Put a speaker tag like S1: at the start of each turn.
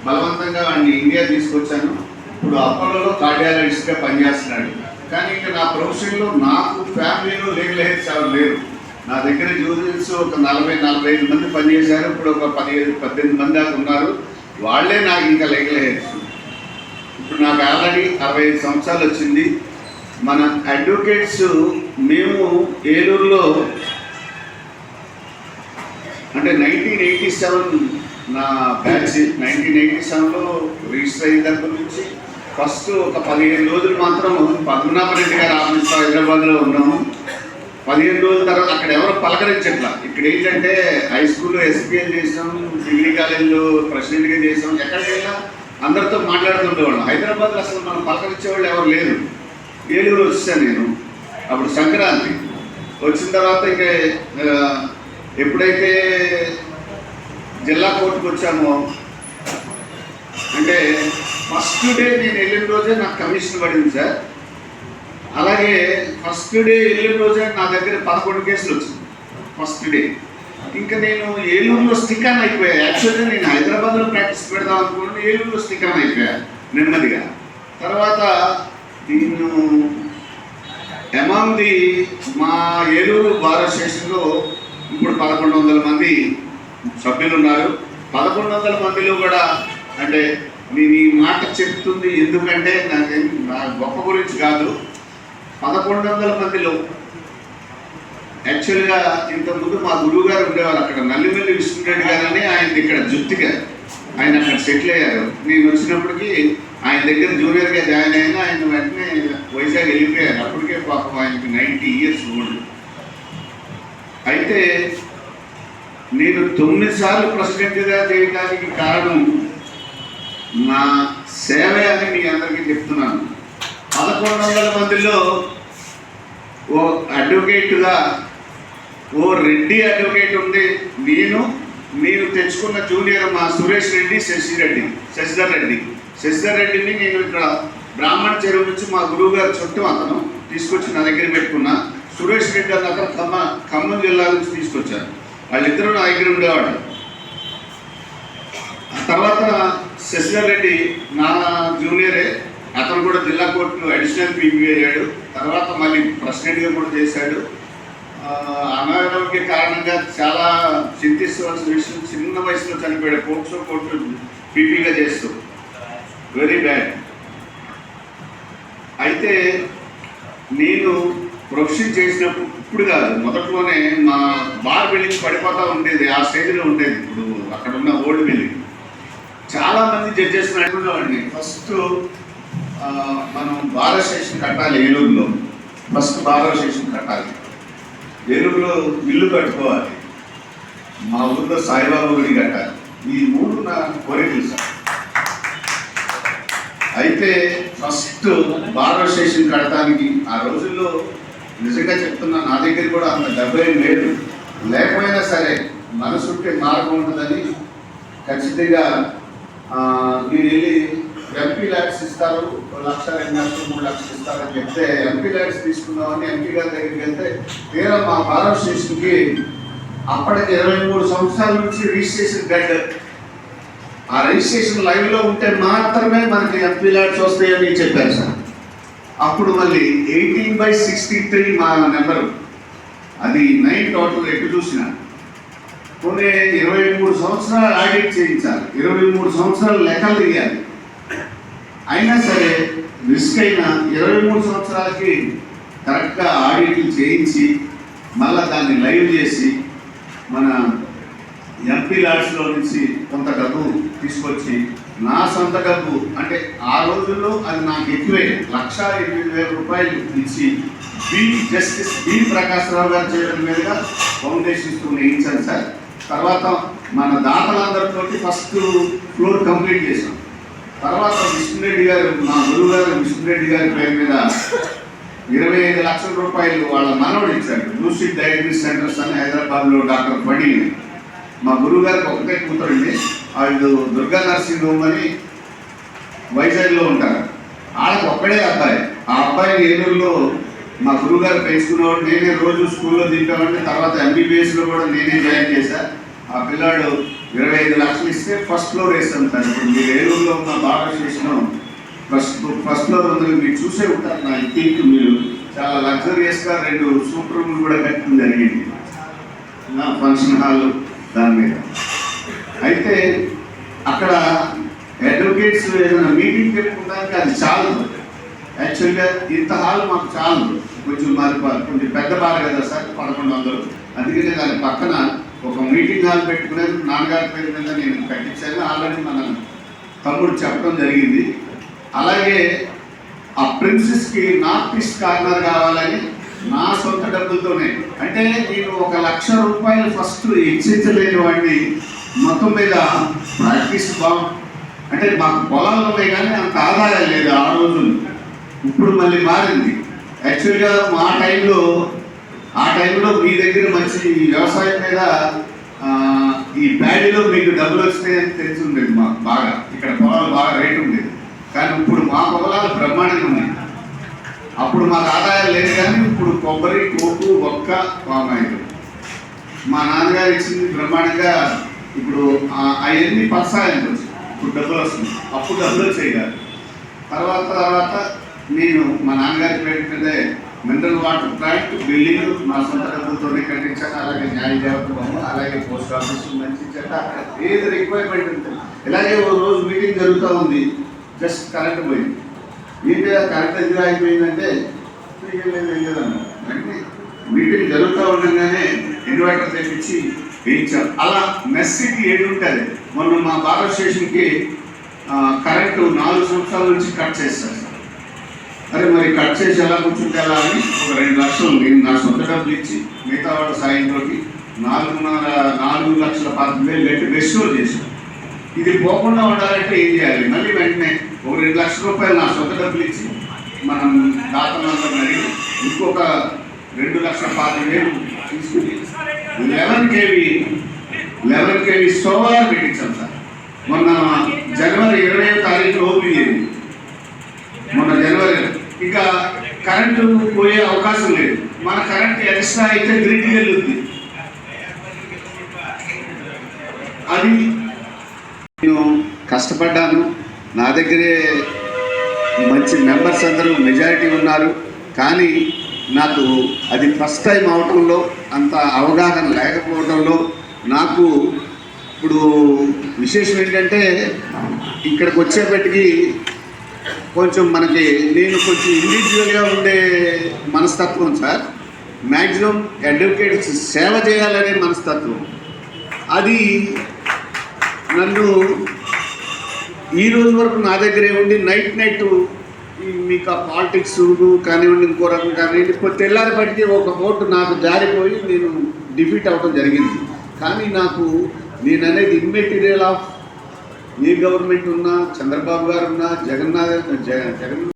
S1: బలవంతంగా వాడిని ఇండియా తీసుకొచ్చాను. ఇప్పుడు అపోలోలో కార్డియాలజిస్ట్గా పనిచేస్తున్నాడు. కానీ ఇంకా నా ప్రొఫెషన్లో నాకు ఫ్యామిలీలో లీగల్ హెయిర్స్ ఎవరు లేరు. నా దగ్గర జూనియర్స్ ఒక 40-45 మంది పనిచేశారు. ఇప్పుడు ఒక 17-18 మంది దాకా ఉన్నారు. వాళ్ళే నాకు ఇంకా లీగల్ హెయిర్స్. ఇప్పుడు నాకు ఆల్రెడీ 65 సంవత్సరాలు వచ్చింది. మన అడ్వకేట్స్ మేము ఏలూరులో అంటే 1987 నా బ్యాచ్ 1987లో రిజిస్టర్ అయిన దగ్గర నుంచి ఫస్ట్ ఒక 15 రోజులు మాత్రం పద్మనాభరెడ్డి గారి ఆఫీస్లో హైదరాబాద్లో ఉన్నాము. 15 రోజుల తర్వాత అక్కడ ఎవరో పలకరించట్లా. ఇక్కడ ఏంటంటే హై స్కూల్లో ఎస్పీఎల్ చేసాం, డిగ్రీ కాలేజీలో ప్రెసిడెంట్గా చేసాం. ఎక్కడికి వెళ్ళినా అందరితో మాట్లాడుతుండేవాళ్ళం. హైదరాబాద్లో అసలు మనం పలకరించేవాళ్ళు ఎవరు లేరు. ఏలూరు వచ్చాను నేను. అప్పుడు సంక్రాంతి వచ్చిన తర్వాత ఇక ఎప్పుడైతే జిల్లా కోర్టుకు వచ్చామో అంటే ఫస్ట్ డే నేను వెళ్ళిన రోజే నాకు కమిషన్ పడింది సార్. అలాగే ఫస్ట్ డే వెళ్ళిన రోజే నా దగ్గర 11 కేసులు వచ్చింది ఫస్ట్ డే. ఇంకా నేను ఏలూరులో స్టిక్ ఆన్ అయిపోయా. యాక్చువల్గా నేను హైదరాబాద్లో ప్రాక్టీస్ పెడదాం అనుకుంటే ఏలూరులో స్టిక్ ఆన్ అయిపోయా నెమ్మదిగా. తర్వాత నేను అమాంగ్ ది మా ఏలూరు బార్ అసోసియేషన్లో ఇప్పుడు 1100 మంది సభ్యులు ఉన్నారు. 1100 మందిలో కూడా అంటే నేను ఈ మాట చెప్తుంది ఎందుకంటే నా గొప్ప గురించి కాదు. 1100 మందిలో యాక్చువల్గా ఇంతకుముందు మా గురువు గారు ఉండేవారు అక్కడ, నల్లిమెల్లి విష్ణురెడ్డి గారు అని. ఆయన ఇక్కడ జుత్తిగా ఆయన అక్కడ సెటిల్ అయ్యారు. నేను వచ్చినప్పటికీ ఆయన దగ్గర జూనియర్గా జాయిన్ అయినా ఆయన వెంటనే వైజాగ్ వెళ్ళిపోయారు. అప్పటికే పాపం ఆయనకి 90 ఇయర్స్ ఓల్డ్. అయితే నేను 9 సార్లు ప్రెసిడెంట్గా చేయడానికి కారణం నా సేవే అని మీ అందరికీ చెప్తున్నాను. 1100 మందిలో ఓ అడ్వకేట్గా ఓ రెడ్డి అడ్వకేట్ ఉంది. నేను తెచ్చుకున్న జూనియర్ మా సురేష్ రెడ్డి, శశిధర్ రెడ్డిని నేను ఇక్కడ బ్రాహ్మణ చెరువు నుంచి మా గురువు గారు చుట్టూ అతను తీసుకొచ్చి నా దగ్గర పెట్టుకున్నా. సురేష్ రెడ్డి అన్న అతను ఖమ్మం జిల్లా నుంచి తీసుకొచ్చారు. వాళ్ళిద్దరూ నా దగ్గర ఉండేవాడు. తర్వాత శశిధర్ రెడ్డి నా జూనియరే. అతను కూడా జిల్లా కోర్టులో అడిషనల్ పీపీ అయ్యాడు. తర్వాత మళ్ళీ ప్రెసిడెంట్గా కూడా చేశాడు. అనారోగ్య కారణంగా చాలా చింతించవలసిన విషయం, చిన్న వయసులో చనిపోయాడు. పోక్సో కోర్టు పీపీగా చేస్తూ వెరీ బ్యాడ్. అయితే నేను ప్రొఫెషన్ చేసినప్పుడు ఇప్పుడు కాదు, మొదట్లోనే మా బార్ బిల్డింగ్ పడిపోతూ ఉండేది. ఆ స్టేజ్లో ఉండేది. ఇప్పుడు అక్కడ ఉన్న ఓల్డ్ బిల్డింగ్ చాలామంది జడ్జెస్ అనుకునేవాడిని. ఫస్ట్ మనం బార్ అసోసియేషన్ కట్టాలి ఏలూరులో. ఫస్ట్ బార్ అసోసియేషన్ కట్టాలి, ఏలూరులో ఇల్లు కట్టుకోవాలి, మా ఊళ్ళో సాయిబాబా గుడి కట్టాలి. ఈ 3 నా కోరికలు సార్. అయితే ఫస్ట్ బార్ అసోసియేషన్ కడటానికి ఆ రోజుల్లో నిజంగా చెప్తున్నా నా దగ్గర కూడా అంత డబ్బు ఏం లేదు. లేకపోయినా సరే మనసుంటే మార్గం ఉంటుందని ఖచ్చితంగా నేను వెళ్ళి ఎంపీ ల్యాడ్స్ ఇస్తారు, 1 లక్ష, 2 లక్షలు, 3 లక్షలు ఇస్తారని చెప్తే ఎంపీ ల్యాడ్స్ తీసుకుందామని ఎంపీ గారి దగ్గరికి వెళ్తే తీరా మా బార్ అసోసియేషన్కి అప్పటికి 23 సంవత్సరాల నుంచి రిజిస్ట్రేషన్ గడ్. ఆ రిజిస్ట్రేషన్ లైవ్లో ఉంటే మాత్రమే మనకి ఎంపీ ల్యాడ్స్ వస్తాయని చెప్పారు సార్. అప్పుడు మళ్ళీ 18/63 మా నెంబరు, అది 9 టోటల్ ఎటు చూసిన. కొన్ని 23 సంవత్సరాలు ఆడిట్ చేయించాలి, 23 సంవత్సరాలు లెక్కలు తీయాలి. అయినా సరే రిస్క్ అయినా 23 సంవత్సరాలకి కరెక్ట్గా ఆడిట్లు చేయించి మళ్ళీ దాన్ని లైవ్ చేసి మన ఎంపీ ల్యాడ్స్లో నుంచి కొంత డబ్బు తీసుకొచ్చి నా సొంత డబ్బు అంటే ఆ రోజుల్లో అది నాకు ఎక్కువే 1,08,000 రూపాయలు ఇచ్చి జస్టిస్ బి ప్రకాశ్రావు గారు చేయడం మీదుగా ఫౌండేషన్స్ వేయించాను సార్. తర్వాత మన దాతలందరితో ఫస్ట్ ఫ్లోర్ కంప్లీట్ చేసాం. తర్వాత విష్ణురెడ్డి గారు, మా గురువు గారు విష్ణురెడ్డి గారి పేరు మీద 25 లక్షల రూపాయలు వాళ్ళ మనవడు ఇచ్చాడు. లూసిడ్ డయాగ్నోసిస్ సెంటర్స్ అని హైదరాబాద్లో డాక్టర్ పడి. మా గురువు గారికి ఒకటే కూతురండి, వాళ్ళు దుర్గా నర్సింగ్ హోమ్ అని వైజాగ్లో ఉంటారు. వాళ్ళకి ఒక్కడే అబ్బాయి. ఆ అబ్బాయిని ఏలూరులో మా గురువు గారు పెంచుకునేవాడు. నేనే రోజు స్కూల్లో దింపేవాడిని. తర్వాత MBBSలో కూడా నేనే జాయిన్ చేశాను. ఆ పిల్లాడు 25 లక్షలు ఇస్తే ఫస్ట్ ఫ్లోర్ వేస్తాం సార్. ఇప్పుడు మీరు ఏలూరులో ఉన్న బార్ అసోసియేషన్ ఫస్ట్ ఫ్లోర్ ఉంది, మీరు చూసే ఉంటారు. నా థింక్ మీరు చాలా లగ్జరియస్గా 2 సూపర్ రూమ్లు కూడా కట్టడం జరిగింది నా ఫంక్షన్ హాల్ దాని మీద. అయితే అక్కడ అడ్వకేట్స్ ఏదైనా మీటింగ్ పెట్టుకోవడానికి అది చాలదు. యాక్చువల్గా ఇంత హాల్ మాకు చాలదు, కొంచెం కొంచెం పెద్ద బార్ కదా సార్, 1100. అందుకనే దాని పక్కన ఒక మీటింగ్ హాల్ పెట్టుకునేది నాన్నగారి పేరు మీద నేను కట్టించాను. ఆల్రెడీ మన తమ్ముడు చెప్పడం జరిగింది. అలాగే ఆ ప్రిన్సెస్కి నార్త్ ఈస్ట్ కార్నర్ కావాలని నా సొంత డబ్బులతోనే, అంటే నేను 1 లక్ష రూపాయలు ఫస్ట్ ఇచ్చించలేని వాడిని. మొత్తం మీద ప్రాక్టీస్ అంటే మాకు పొలాలు ఉన్నాయి కానీ అంత ఆదాయం లేదు ఆ రోజులు. ఇప్పుడు మళ్ళీ మారింది. యాక్చువల్గా ఆ టైంలో మీ దగ్గర మంచి వ్యవసాయం మీద ఈ ప్యాడీలో మీకు డబ్బులు వచ్చినాయని తెలిసి ఉండేది మాకు బాగా. ఇక్కడ పొలాలు బాగా రేటు ఉండేది. కానీ ఇప్పుడు మా పొలాలు బ్రహ్మాండంగా ఉన్నాయి. అప్పుడు మాకు ఆదాయం లేదు కానీ ఇప్పుడు కొబ్బరి, కోకు, ఒక్క, పామాయిల్ మా నాన్నగారు ఇచ్చింది బ్రహ్మాండంగా. ఇప్పుడు అవన్నీ పర్సాయం వచ్చి ఇప్పుడు డబ్బులు వస్తుంది. అప్పుడు డబ్బులు వచ్చాయి కాదు. తర్వాత నేను మా నాన్నగారి పేరు మీదే మినరల్ వాటర్ ప్లాంట్ బిల్డింగ్ మా సొంత డబ్బులతోనే కట్టించాను. అలాగే న్యాయ దేవత బొమ్మ, అలాగే పోస్ట్ ఆఫీస్ మంచి చెట్ట, అక్కడ ఏది రిక్వైర్మెంట్ ఉంటుంది. ఇలాగే ఓ రోజు మీటింగ్ జరుగుతూ ఉంది, జస్ట్ కరెంట్ పోయింది. ఏంటి కరెంట్ ఎందుకు ఆగిపోయిందంటే అంటే మీటింగ్ జరుగుతూ ఉండగానే ఇన్వర్టర్ తెప్పించి వేయించారు. అలా మెస్సీకి ఏది ఉంటుంది. మొన్న మా బార్ స్టేషన్కి కరెంటు 4 సంవత్సరాల నుంచి కట్ చేస్తారు సార్. అరే మరి కట్ చేసి ఎలా కూర్చుంటే ఎలా అని ఒక 2 లక్షలు నేను నా సొంత డబ్బులు ఇచ్చి మిగతా వాళ్ళ సాయంతో 4,40,000 పెట్టి రెస్టోర్ చేశాను. ఇది పోకుండా ఉండాలంటే ఏం చేయాలి? మళ్ళీ వెంటనే ఒక 2 లక్షల రూపాయలు నా సొంత డబ్బులు ఇచ్చి మనం దాతలందరినీ అడిగి ఇంకొక 2,40,000 తీసుకుని 11 kV సోలార్ పెట్టించాం సార్. మొన్న జనవరి 20వ తారీఖు ఓపెన్ చేయండి. మొన్న జనవరి ఇంకా కరెంటు పోయే అవకాశం లేదు. మన కరెంట్ ఎక్స్ట్రా అయితే గ్రిడ్కి వెళ్తుంది. అది నేను కష్టపడ్డాను. నా దగ్గరే మంచి మెంబర్స్ అందరూ మెజారిటీ ఉన్నారు. కానీ నాకు అది ఫస్ట్ టైం అవటంలో అంత అవగాహన లేకపోవడంలో నాకు ఇప్పుడు విశేషం ఏంటంటే ఇక్కడికి వచ్చేప్పటికి కొంచెం నేను కొంచెం ఇండివిజువల్గా ఉండే మనస్తత్వం సార్. మ్యాక్సిమం అడ్వకేట్స్ సేవ చేయాలనే మనస్తత్వం. అది నన్ను ఈ రోజు వరకు నా దగ్గరే ఉండి నైట్ మీకు ఆ పాలిటిక్స్ కానివ్వండి, ఇంకో రకం కానివ్వండి, ఇప్పుడు తెల్లారిపటికి ఒక ఓటు నాకు జారిపోయి నేను డిఫీట్ అవ్వడం జరిగింది. కానీ నేను అనేది ఇమ్మెటీరియల్ ఆఫ్ ఏ గవర్నమెంట్ ఉన్నా, చంద్రబాబు గారు ఉన్నా, జగన్